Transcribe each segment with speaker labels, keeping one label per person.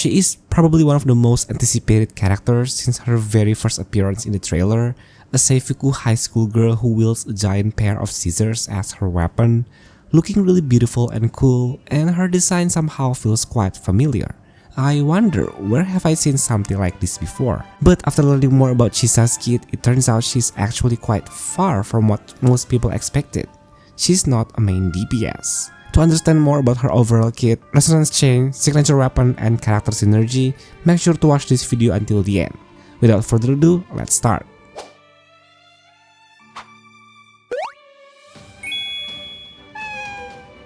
Speaker 1: She is probably one of the most anticipated characters since her very first appearance in the trailer, a Seifuku high school girl who wields a giant pair of scissors as her weapon, looking really beautiful and cool, and her design somehow feels quite familiar. I wonder, where have I seen something like this before? But after learning more about CHISA's kit, it turns out she's actually quite far from what most people expected. She's not a main DPS. To understand more about her overall kit, resonance chain, signature weapon, and character synergy, make sure to watch this video until the end. Without further ado, let's start.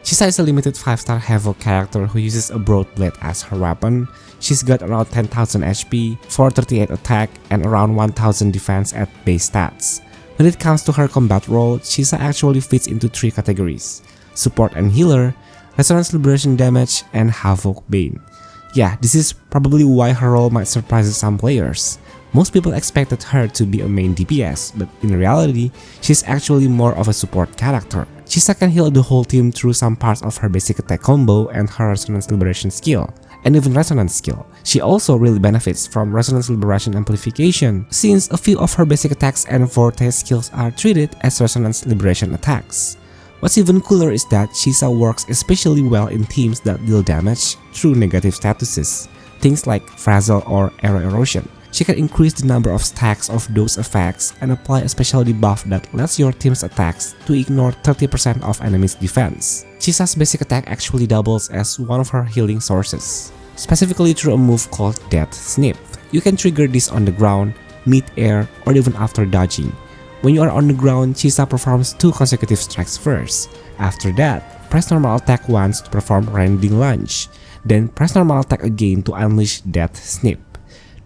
Speaker 1: CHISA is a limited 5-star Havoc character who uses a broad blade as her weapon. She's got around 10,000 HP, 438 attack, and around 1000 defense at base stats. When it comes to her combat role, CHISA actually fits into 3 categories: support and healer, resonance liberation damage, and Havoc Bane. Yeah, this is probably why her role might surprise some players. Most people expected her to be a main DPS, but in reality, she's actually more of a support character. CHISA can heal the whole team through some parts of her basic attack combo and her resonance liberation skill, and even resonance skill. She also really benefits from resonance liberation amplification, since a few of her basic attacks and forte skills are treated as resonance liberation attacks. What's even cooler is that CHISA works especially well in teams that deal damage through negative statuses, things like frazzle or arrow erosion. She can increase the number of stacks of those effects and apply a specialty buff that lets your team's attacks to ignore 30% of enemies' defense. CHISA's basic attack actually doubles as one of her healing sources, specifically through a move called Death Snip. You can trigger this on the ground, mid-air, or even after dodging. When you are on the ground, CHISA performs 2 consecutive strikes first. After that, press normal attack once to perform rending lunge, then press normal attack again to unleash Death Snip.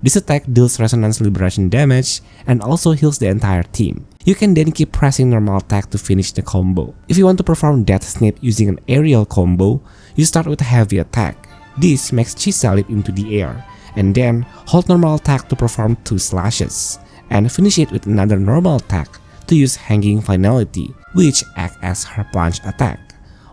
Speaker 1: This attack deals resonance liberation damage and also heals the entire team. You can then keep pressing normal attack to finish the combo. If you want to perform Death Snip using an aerial combo, you start with a heavy attack. This makes CHISA leap into the air, and then hold normal attack to perform 2 slashes, and finish it with another normal attack to use Hanging Finality, which acts as her plunge attack.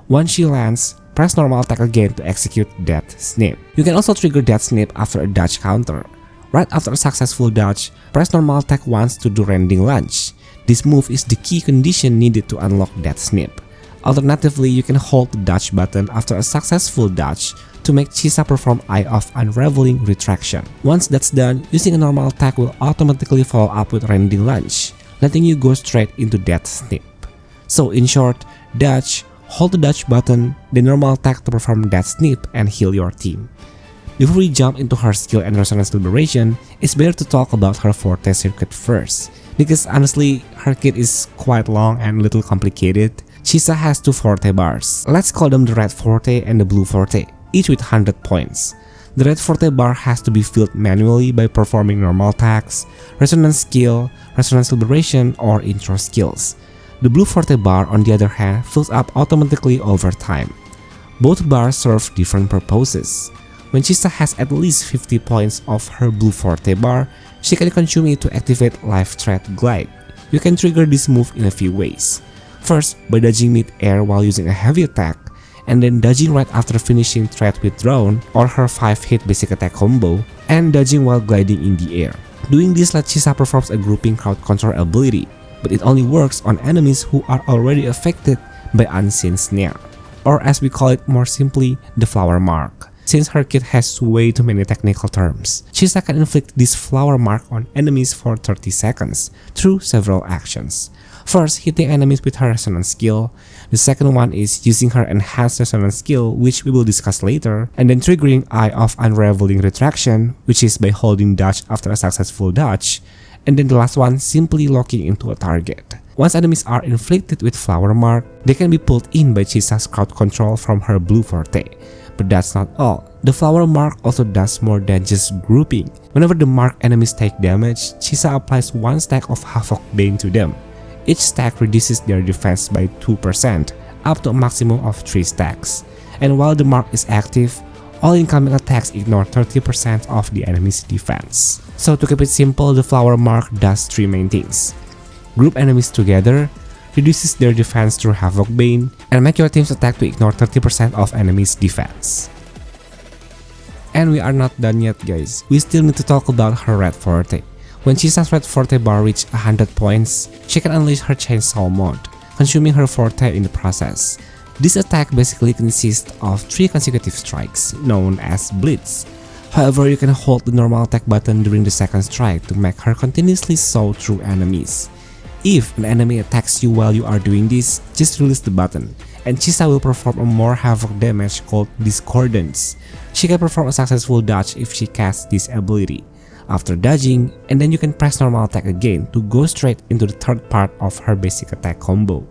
Speaker 1: Once she lands, press normal attack again to execute Death Snip. You can also trigger Death Snip after a dodge counter. Right after a successful dodge, press normal attack once to do rending lunge. This move is the key condition needed to unlock Death Snip. Alternatively, you can hold the dodge button after a successful dodge to make CHISA perform Eye of Unraveling Retraction. Once that's done, using a normal attack will automatically follow up with rending lunge, letting you go straight into Death Snip. So in short, dodge, hold the dodge button, then normal attack to perform Death Snip and heal your team. Before we jump into her skill and resonance liberation, it's better to talk about her forte circuit first, because honestly, her kit is quite long and a little complicated. CHISA has 2 forte bars. Let's call them the red forte and the blue forte, each with 100 points. The red forte bar has to be filled manually by performing normal attacks, resonance skill, resonance liberation, or intro skills. The blue forte bar, on the other hand, fills up automatically over time. Both bars serve different purposes. When CHISA has at least 50 points of her blue forte bar, she can consume it to activate Life Threat Glide. You can trigger this move in a few ways. First, by dodging mid-air while using a heavy attack, and then dodging right after finishing Threat Withdrawn or her 5-hit basic attack combo, and dodging while gliding in the air. Doing this lets CHISA performs a grouping crowd control ability, but it only works on enemies who are already affected by Unseen Snare, or as we call it more simply, the Flower Mark. Since her kit has way too many technical terms, CHISA can inflict this flower mark on enemies for 30 seconds through several actions. First, hitting enemies with her resonance skill. The second one is using her enhanced resonance skill, which we will discuss later, and then triggering Eye of Unraveling Retraction, which is by holding dodge after a successful dodge, and then the last one simply locking into a target. Once enemies are inflicted with flower mark, they can be pulled in by CHISA's crowd control from her blue forte. But that's not all. The flower mark also does more than just grouping. Whenever the marked enemies take damage, CHISA applies 1 stack of Havoc Bane to them. Each stack reduces their defense by 2%, up to a maximum of 3 stacks. And while the mark is active, all incoming attacks ignore 30% of the enemy's defense. So to keep it simple, the flower mark does 3 main things: group enemies together, reduces their defense through Havoc Bane, and make your team's attack to ignore 30% of enemies' defense. And we are not done yet, guys. We still need to talk about her red forte. When CHISA's red forte bar reaches 100 points, she can unleash her chainsaw mode, consuming her forte in the process. This attack basically consists of 3 consecutive strikes, known as bleeds. However, you can hold the normal attack button during the second strike to make her continuously saw through enemies. If an enemy attacks you while you are doing this, just release the button, and CHISA will perform a more havoc damage called Discordance. She can perform a successful dodge if she casts this ability. After dodging, and then you can press normal attack again to go straight into the third part of her basic attack combo.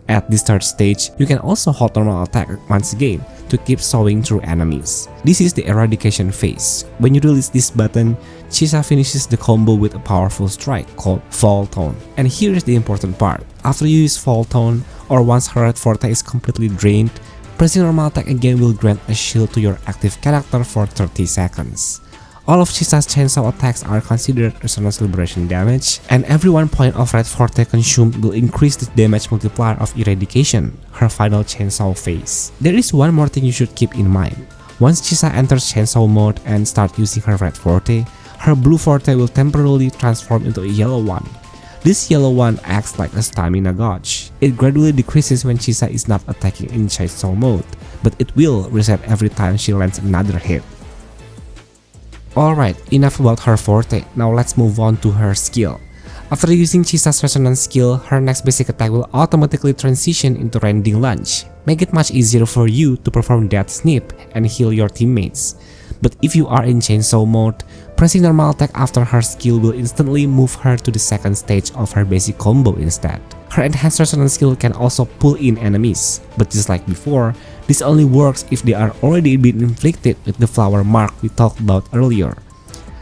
Speaker 1: At this third stage, you can also hold normal attack once again to keep sawing through enemies. This is the eradication phase. When you release this button, CHISA finishes the combo with a powerful strike called Fall Tone. And here is the important part. After you use Fall Tone, or once her red forte is completely drained, pressing normal attack again will grant a shield to your active character for 30 seconds. All of CHISA's chainsaw attacks are considered resonance liberation damage, and every 1 point of red forte consumed will increase the damage multiplier of eradication, her final chainsaw phase. There is one more thing you should keep in mind. Once CHISA enters chainsaw mode and starts using her red forte, her blue forte will temporarily transform into a yellow one. This yellow one acts like a stamina gauge. It gradually decreases when CHISA is not attacking in chainsaw mode, but it will reset every time she lands another hit. Alright, enough about her forte, now let's move on to her skill. After using CHISA's resonance skill, her next basic attack will automatically transition into rending lunge, make it much easier for you to perform death snip and heal your teammates. But if you are in chainsaw mode, pressing normal attack after her skill will instantly move her to the second stage of her basic combo instead. Her enhanced resonance skill can also pull in enemies, but just like before, this only works if they are already been inflicted with the flower mark we talked about earlier.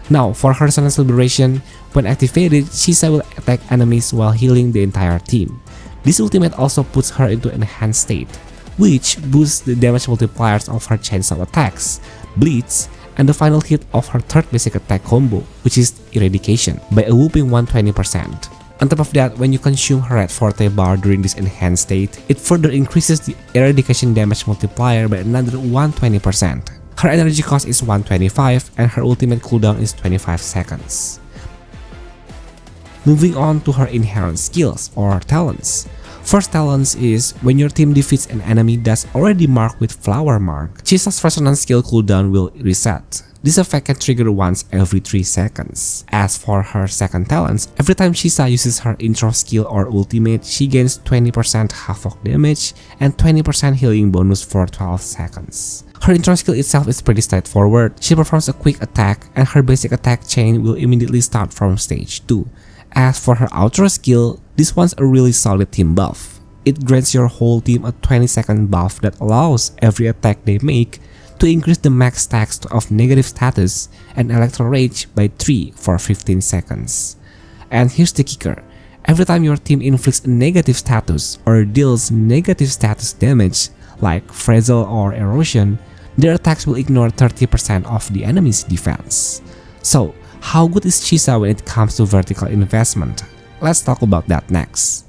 Speaker 1: Now, for her resonance liberation, when activated, CHISA will attack enemies while healing the entire team. This ultimate also puts her into enhanced state, which boosts the damage multipliers of her chainsaw attacks, bleeds, and the final hit of her third basic attack combo, which is eradication, by a whopping 120%. On top of that, when you consume her red forte bar during this enhanced state, it further increases the eradication damage multiplier by another 120%. Her energy cost is 125 and her ultimate cooldown is 25 seconds. Moving on to her inherent skills or talents. First talents is when your team defeats an enemy that's already marked with flower mark, CHISA's resonance skill cooldown will reset. This effect can trigger once every 3 seconds. As for her second talents, every time CHISA uses her intro skill or ultimate, she gains 20% havoc damage and 20% healing bonus for 12 seconds. Her intro skill itself is pretty straightforward. She performs a quick attack and her basic attack chain will immediately start from stage 2. As for her outro skill, this one's a really solid team buff. It grants your whole team a 20-second buff that allows every attack they make to increase the max stacks of negative status and electro rage by 3 for 15 seconds. And here's the kicker, every time your team inflicts a negative status or deals negative status damage like frazzle or erosion, their attacks will ignore 30% of the enemy's defense. So, how good is CHISA when it comes to vertical investment? Let's talk about that next.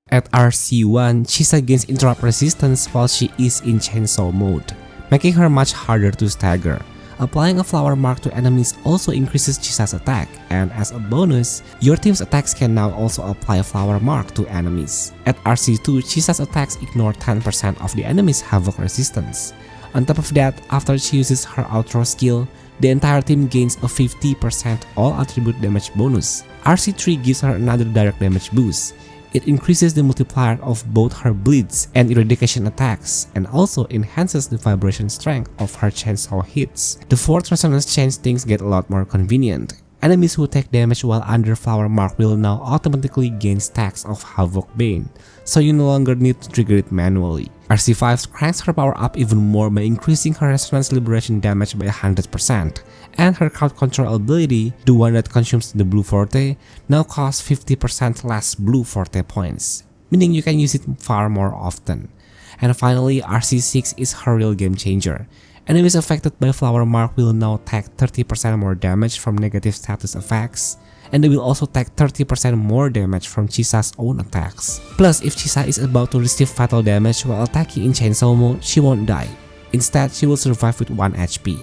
Speaker 1: At RC1, CHISA gains interrupt resistance while she is in chainsaw mode, making her much harder to stagger. Applying a flower mark to enemies also increases CHISA's attack, and as a bonus, your team's attacks can now also apply a flower mark to enemies. At RC2, CHISA's attacks ignore 10% of the enemy's havoc resistance. On top of that, after she uses her outro skill, the entire team gains a 50% all attribute damage bonus. RC3 gives her another direct damage boost. It increases the multiplier of both her bleeds and eradication attacks, and also enhances the vibration strength of her chainsaw hits. The fourth resonance change things get a lot more convenient. Enemies who take damage while under flower mark will now automatically gain stacks of Havoc Bane, so you no longer need to trigger it manually. RC5 cranks her power up even more by increasing her resonance liberation damage by 100%, and her crowd control ability, the one that consumes the blue forte, now costs 50% less blue forte points, meaning you can use it far more often. And finally, RC6 is her real game changer. Enemies affected by flower mark will now take 30% more damage from negative status effects, and they will also take 30% more damage from CHISA's own attacks. Plus, if CHISA is about to receive fatal damage while attacking in chainsaw mode, she won't die. Instead, she will survive with 1 HP.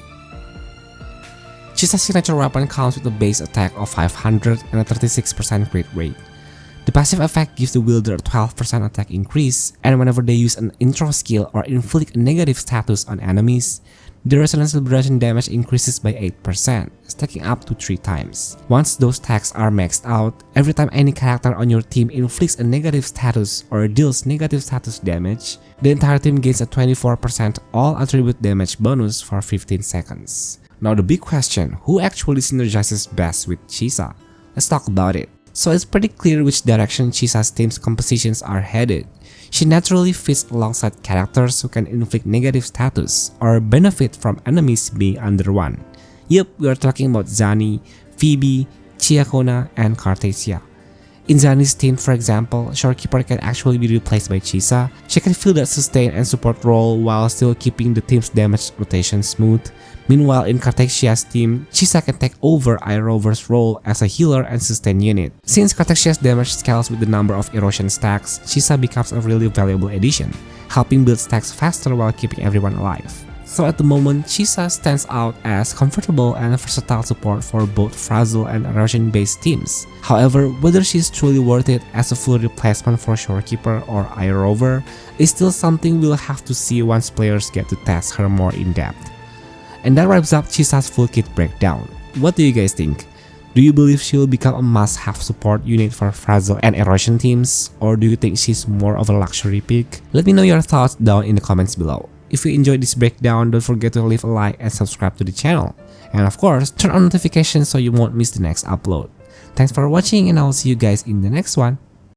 Speaker 1: CHISA's signature weapon comes with a base attack of 500 and a 36% crit rate. The passive effect gives the wielder a 12% attack increase, and whenever they use an intro skill or inflict a negative status on enemies, the resonance liberation damage increases by 8%, stacking up to 3 times. Once those stacks are maxed out, every time any character on your team inflicts a negative status or deals negative status damage, the entire team gains a 24% all attribute damage bonus for 15 seconds. Now the big question, who actually synergizes best with CHISA? Let's talk about it. So it's pretty clear which direction CHISA's team's compositions are headed. She naturally fits alongside characters who can inflict negative status or benefit from enemies being under one. Yep, we are talking about Zani, Phoebe, Chiakona, and Cartasia. In Zani's team, for example, Shorekeeper can actually be replaced by CHISA. She can fill that sustain and support role while still keeping the team's damage rotation smooth. Meanwhile, in Cartasia's team, CHISA can take over iRover's role as a healer and sustain unit. Since Cartasia's damage scales with the number of erosion stacks, CHISA becomes a really valuable addition, helping build stacks faster while keeping everyone alive. So at the moment, CHISA stands out as comfortable and versatile support for both Fragile and erosion-based teams. However, whether she's truly worth it as a full replacement for Shorekeeper or iRover is still something we'll have to see once players get to test her more in depth. And that wraps up CHISA's full kit breakdown. What do you guys think? Do you believe she will become a must-have support unit for Fragile and erosion teams, or do you think she's more of a luxury pick? Let me know your thoughts down in the comments below. If you enjoyed this breakdown, don't forget to leave a like and subscribe to the channel. And of course, turn on notifications so you won't miss the next upload. Thanks for watching, and I will see you guys in the next one.